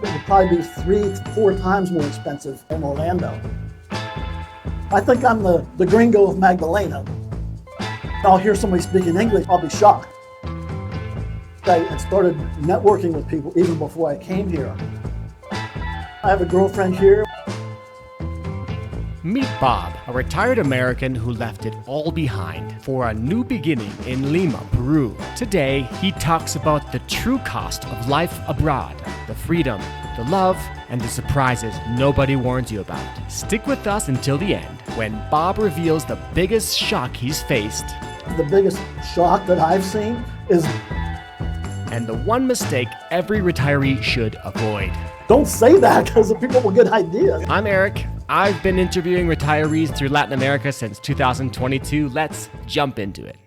It would probably be 3 to 4 times more expensive in Orlando. I think I'm the gringo of Magdalena. I'll hear somebody speaking English, I'll be shocked. I started networking with people even before I came here. I have a girlfriend here. Meet Bob, a retired American who left it all behind for a new beginning in Lima, Peru. Today, he talks about the true cost of life abroad, the freedom, the love, and the surprises nobody warns you about. Stick with us until the end, when Bob reveals the biggest shock he's faced. The biggest shock that I've seen is... and the one mistake every retiree should avoid. Don't say that, because the people will get ideas. I'm Eric. I've been interviewing retirees through Latin America since 2022. Let's jump into it.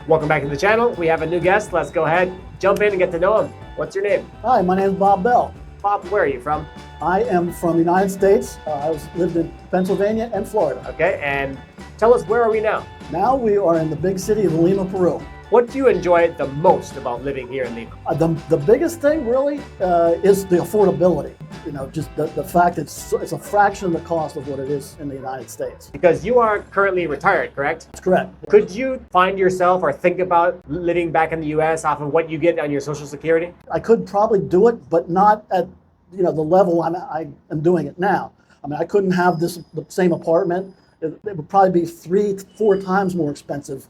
Welcome back to the channel. We have a new guest. Let's go ahead, jump in and get to know him. What's your name? Hi, my name is Bob Bell. Bob, where are you from? I am from the United States. I lived in Pennsylvania and Florida. Okay, and tell us, where are we now? Now we are in the big city of Lima, Peru. What do you enjoy the most about living here in Lima? The biggest thing really is the affordability. You know, just the fact it's a fraction of the cost of what it is in the United States. Because you are currently retired, correct? That's correct. Could you find yourself or think about living back in the US off of what you get on your Social Security? I could probably do it, but not at the level I am doing it now. I mean, I couldn't have the same apartment. It would probably be 3 to 4 times more expensive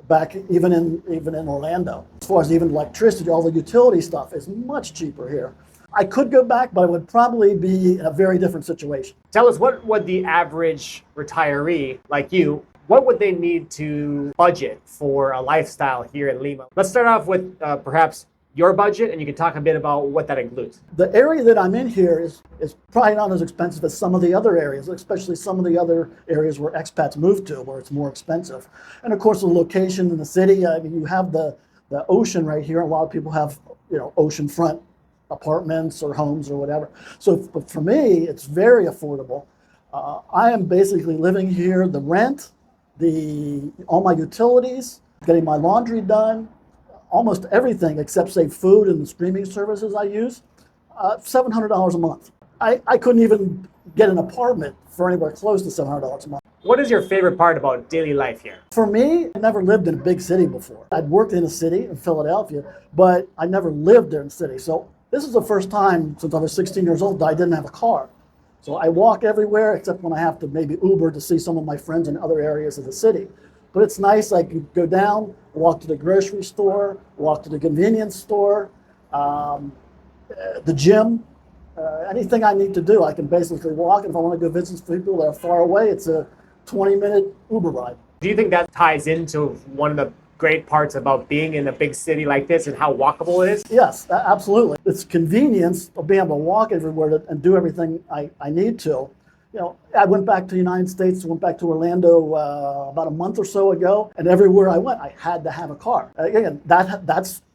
back even in Orlando. As far as even electricity, all the utility stuff is much cheaper here. I could go back, but it would probably be in a very different situation. Tell us, what would the average retiree like you, what would they need to budget for a lifestyle here in Lima? Let's start off with perhaps your budget, and you can talk a bit about what that includes. The area that I'm in here is probably not as expensive as some of the other areas, especially some of the other areas where expats move to, where it's more expensive. And of course, the location in the city. I mean, you have the ocean right here. A lot of people have oceanfront apartments or homes or whatever. So for me, it's very affordable. I am basically living here. The rent, all my utilities, getting my laundry done, almost everything except say food and the streaming services I use, $700 a month. I couldn't even get an apartment for anywhere close to $700 a month. What is your favorite part about daily life here? For me, I never lived in a big city before. I'd worked in a city in Philadelphia, but I never lived in a city. So this is the first time since I was 16 years old that I didn't have a car. So I walk everywhere except when I have to maybe Uber to see some of my friends in other areas of the city. But it's nice. I can go down, walk to the grocery store, walk to the convenience store, the gym, anything I need to do. I can basically walk. And if I want to go visit people that are far away, it's a 20-minute Uber ride. Do you think that ties into one of the great parts about being in a big city like this and how walkable it is? Yes, absolutely. It's convenience of being able to walk everywhere and do everything I need to. I went back to the United States, went back to Orlando about a month or so ago, and everywhere I went, I had to have a car. Again,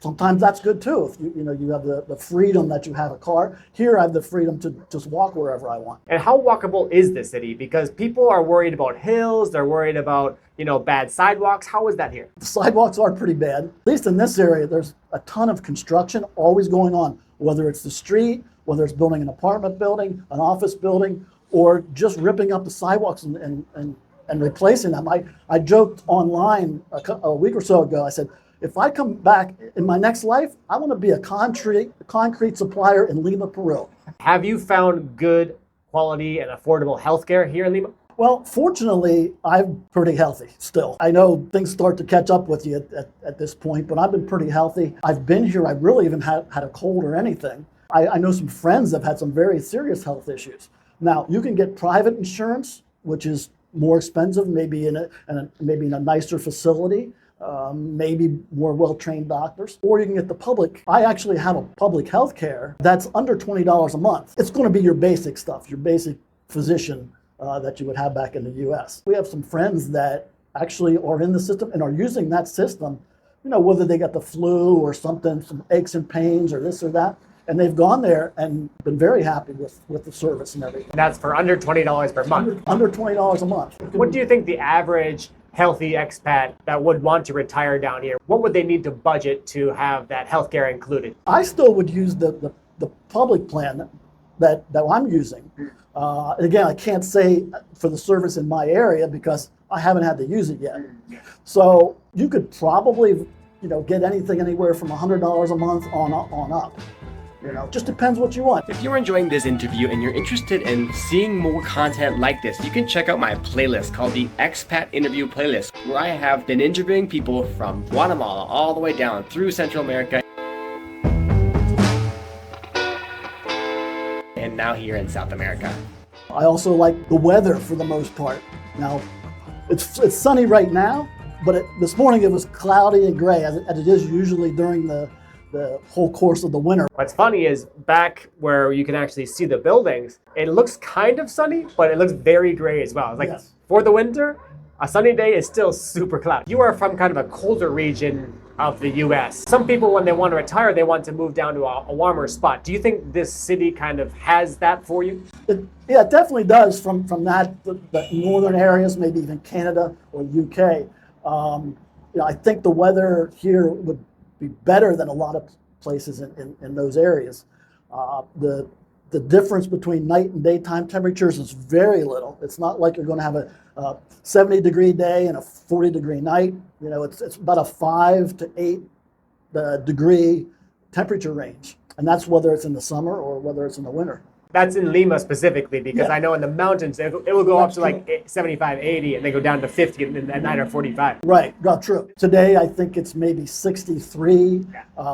sometimes that's good too. If you have the freedom that you have a car. Here, I have the freedom to just walk wherever I want. And how walkable is this city? Because people are worried about hills, they're worried about bad sidewalks. How is that here? The sidewalks are pretty bad. At least in this area, there's a ton of construction always going on, whether it's the street, whether it's building an apartment building, an office building, or just ripping up the sidewalks and replacing them. I joked online a week or so ago. I said, if I come back in my next life, I want to be a concrete supplier in Lima, Peru. Have you found good quality and affordable healthcare here in Lima? Well, fortunately, I'm pretty healthy still. I know things start to catch up with you at this point, but I've been pretty healthy. I've been here. I really haven't had a cold or anything. I know some friends that have had some very serious health issues. Now, you can get private insurance, which is more expensive, maybe in a nicer facility, maybe more well-trained doctors, or you can get the public. I actually have a public health care that's under $20 a month. It's going to be your basic stuff, your basic physician that you would have back in the U.S. We have some friends that actually are in the system and are using that system, whether they got the flu or something, some aches and pains or this or that. And they've gone there and been very happy with the service and everything. And that's for under $20 per month. Under $20 a month. What do you think the average healthy expat that would want to retire down here, what would they need to budget to have that healthcare included? I still would use the public plan that I'm using. Again, I can't say for the service in my area because I haven't had to use it yet. So you could probably, get anything anywhere from $100 a month on up. Just depends what you want. If you're enjoying this interview and you're interested in seeing more content like this, you can check out my playlist called the Expat Interview Playlist, where I have been interviewing people from Guatemala all the way down through Central America and now here in South America. I also like the weather for the most part. Now, it's sunny right now, but this morning it was cloudy and gray, as it is usually during the whole course of the winter. What's funny is back where you can actually see the buildings, it looks kind of sunny, but it looks very gray as well. It's like Yes. For the winter, a sunny day is still super cloudy. You are from kind of a colder region of the US. Some people, when they want to retire, they want to move down to a warmer spot. Do you think this city kind of has that for you? It definitely does from that, the northern areas, maybe even Canada or UK. I think the weather here would be better than a lot of places in those areas. The difference between night and daytime temperatures is very little. It's not like you're going to have a 70-degree day and a 40-degree night. It's about a 5 to 8 degree temperature range, and that's whether it's in the summer or whether it's in the winter. That's in Lima specifically, because I know in the mountains it will go up to like 75, 80, and they go down to 50 at night or 45. Right, true. Today I think it's maybe 63,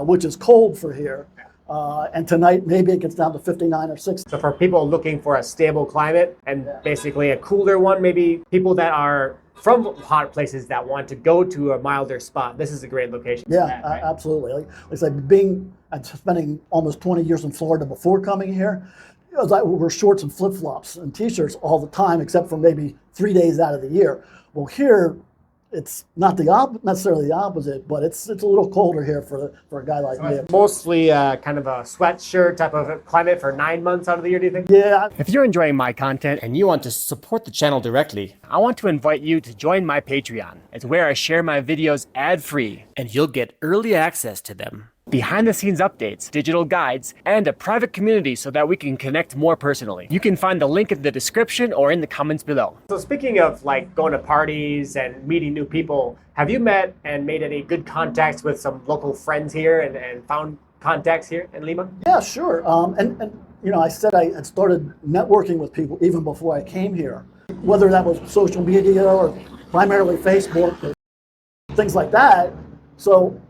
which is cold for here. And tonight maybe it gets down to 59 or 60. So for people looking for a stable climate and basically a cooler one, maybe people that are from hot places that want to go to a milder spot, this is a great location. Yeah, for that, right? absolutely. Like it's like spending almost 20 years in Florida before coming here. It was like we were shorts and flip-flops and t-shirts all the time, except for maybe 3 days out of the year. Well, here it's not necessarily the opposite, but it's a little colder here for a guy like me. Mostly kind of a sweatshirt type of climate for 9 months out of the year, do you think? Yeah. If you're enjoying my content and you want to support the channel directly, I want to invite you to join my Patreon. It's where I share my videos ad-free, and you'll get early access to them, behind-the-scenes updates, digital guides, and a private community so that we can connect more personally. You can find the link in the description or in the comments below. So speaking of like going to parties and meeting new people, have you met and made any good contacts with some local friends here and found contacts here in Lima? Yeah, sure. I said I had started networking with people even before I came here, whether that was social media or primarily Facebook or things like that. So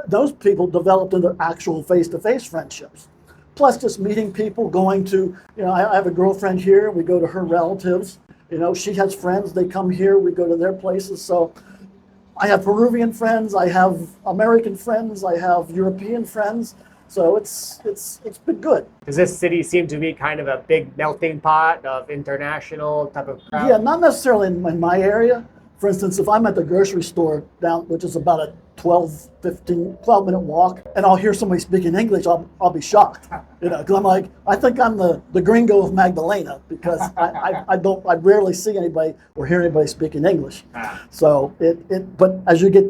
those people developed into actual face-to-face friendships. Plus just meeting people, going to, I have a girlfriend here, we go to her relatives. She has friends, they come here, we go to their places. So I have Peruvian friends, I have American friends, I have European friends. So it's been good. Does this city seem to be kind of a big melting pot of international type of crowd? Yeah, not necessarily in my area. For instance, if I'm at the grocery store down, which is about a 12-minute walk, and I'll hear somebody speaking English, I'll be shocked, because I'm like, I think I'm the gringo of Magdalena, because I rarely see anybody or hear anybody speaking English. So but as you get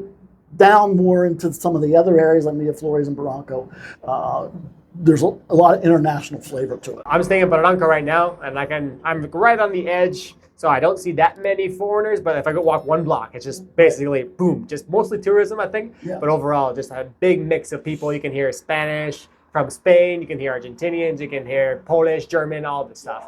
down more into some of the other areas like Miraflores and Barranco, there's a lot of international flavor to it. I'm staying in Barranco right now, and I'm right on the edge. So I don't see that many foreigners, but if I go walk one block, it's just basically boom, just mostly tourism, I think. Yeah. But overall, just a big mix of people. You can hear Spanish from Spain, you can hear Argentinians, you can hear Polish, German, all this stuff.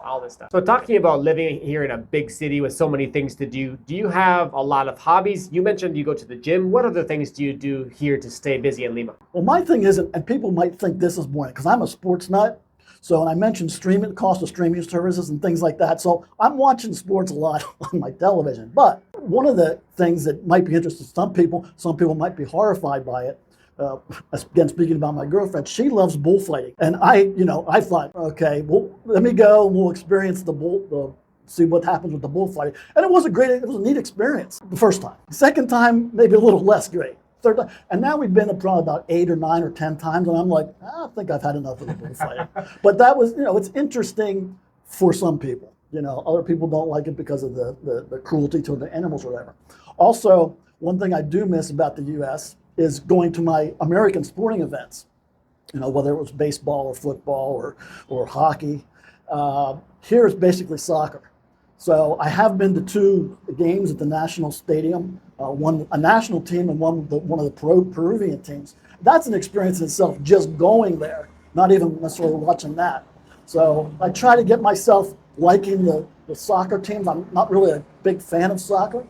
So talking about living here in a big city with so many things to do you have a lot of hobbies? You mentioned you go to the gym. What other things do you do here to stay busy in Lima? Well, my thing is, and people might think this is boring, because I'm a sports nut. So, and I mentioned the cost of streaming services and things like that. So I'm watching sports a lot on my television. But one of the things that might be interesting to some people might be horrified by it. Again, speaking about my girlfriend, she loves bullfighting. And I thought, okay, well, let me go and we'll experience see what happens with the bullfighting. And it was a neat experience the first time. The second time, maybe a little less great. Third time, and now we've been to probably about 8 or 9 or 10 times, and I'm like, I think I've had enough of the bullfighting. But that was, it's interesting for some people. Other people don't like it because of the cruelty to the animals or whatever. Also, one thing I do miss about the U.S. is going to my American sporting events. Whether it was baseball or football or hockey. Here it's basically soccer. So I have been to 2 games at the national stadium, one a national team and one of the Peruvian teams. That's an experience in itself, just going there, not even necessarily watching that. So I try to get myself liking the soccer teams. I'm not really a big fan of soccer,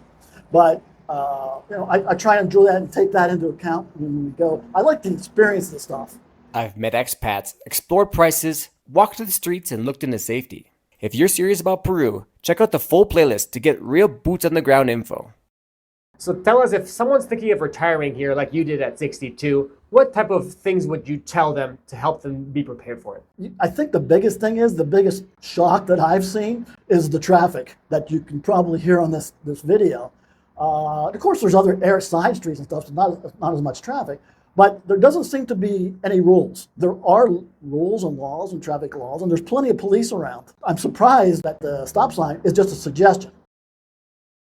but I try to enjoy that and take that into account when we go. I like to experience the stuff. I've met expats, explored prices, walked to the streets, and looked into safety. If you're serious about Peru, check out the full playlist to get real boots on the ground info. So tell us, if someone's thinking of retiring here like you did at 62, what type of things would you tell them to help them be prepared for it? I think the biggest thing is, the biggest shock that I've seen is the traffic that you can probably hear on this video. Of course, there's other side streets and stuff, so not as much traffic. But there doesn't seem to be any rules. There are rules and laws and traffic laws, and there's plenty of police around. I'm surprised that the stop sign is just a suggestion.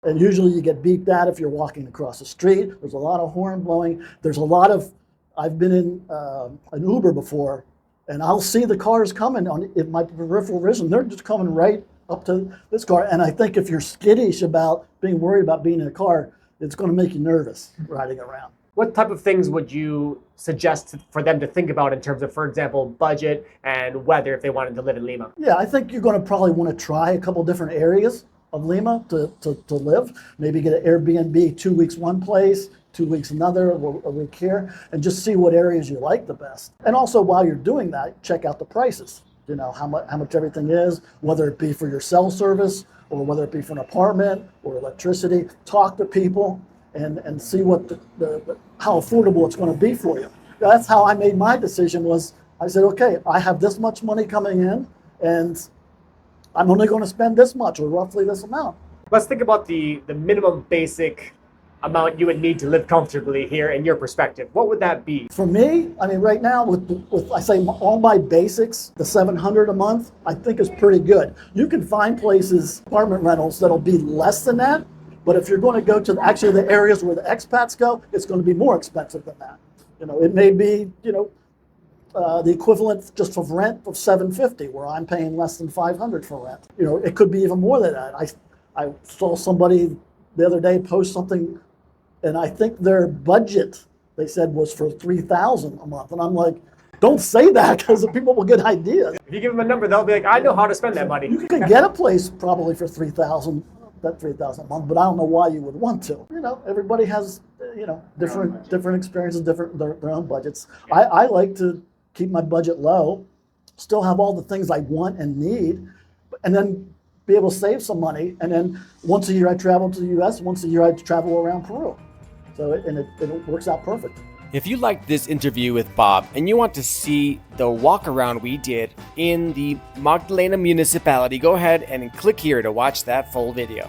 And usually you get beeped at if you're walking across the street. There's a lot of horn blowing. There's a lot of, I've been in an Uber before, and I'll see the cars coming in my peripheral vision. They're just coming right up to this car. And I think if you're skittish about being worried about being in a car, it's going to make you nervous riding around. What type of things would you suggest for them to think about in terms of, for example, budget and weather if they wanted to live in Lima? Yeah, I think you're going to probably want to try a couple different areas of Lima to live. Maybe get an Airbnb 2 weeks one place, 2 weeks another, a week here, and just see what areas you like the best. And also, while you're doing that, check out the prices. How much everything is, whether it be for your cell service or whether it be for an apartment or electricity. Talk to people and see what how affordable it's going to be for you. That's how I made my decision. Was I said, okay, I have this much money coming in, and I'm only going to spend this much, or roughly this amount. Let's think about the minimum basic amount you would need to live comfortably here in your perspective. What would that be? For me, I mean, right now with I say all my basics, the $700 a month, I think is pretty good. You can find places, apartment rentals, that'll be less than that. But if you're going to go to actually the areas where the expats go, it's going to be more expensive than that. It may be, the equivalent just of rent of $750, where I'm paying less than $500 for rent. It could be even more than that. I saw somebody the other day post something, and I think their budget, they said, was for $3,000 a month. And I'm like, don't say that, because people will get ideas. If you give them a number, they'll be like, I know how to spend that money. You can get a place probably for $3,000 a month, but I don't know why you would want to. Everybody has, different experiences, their own budgets. I like to keep my budget low, still have all the things I want and need, and then be able to save some money. And then once a year I travel to the U.S., once a year I travel around Peru. So it works out perfect. If you liked this interview with Bob and you want to see the walk around we did in the Magdalena municipality, go ahead and click here to watch that full video.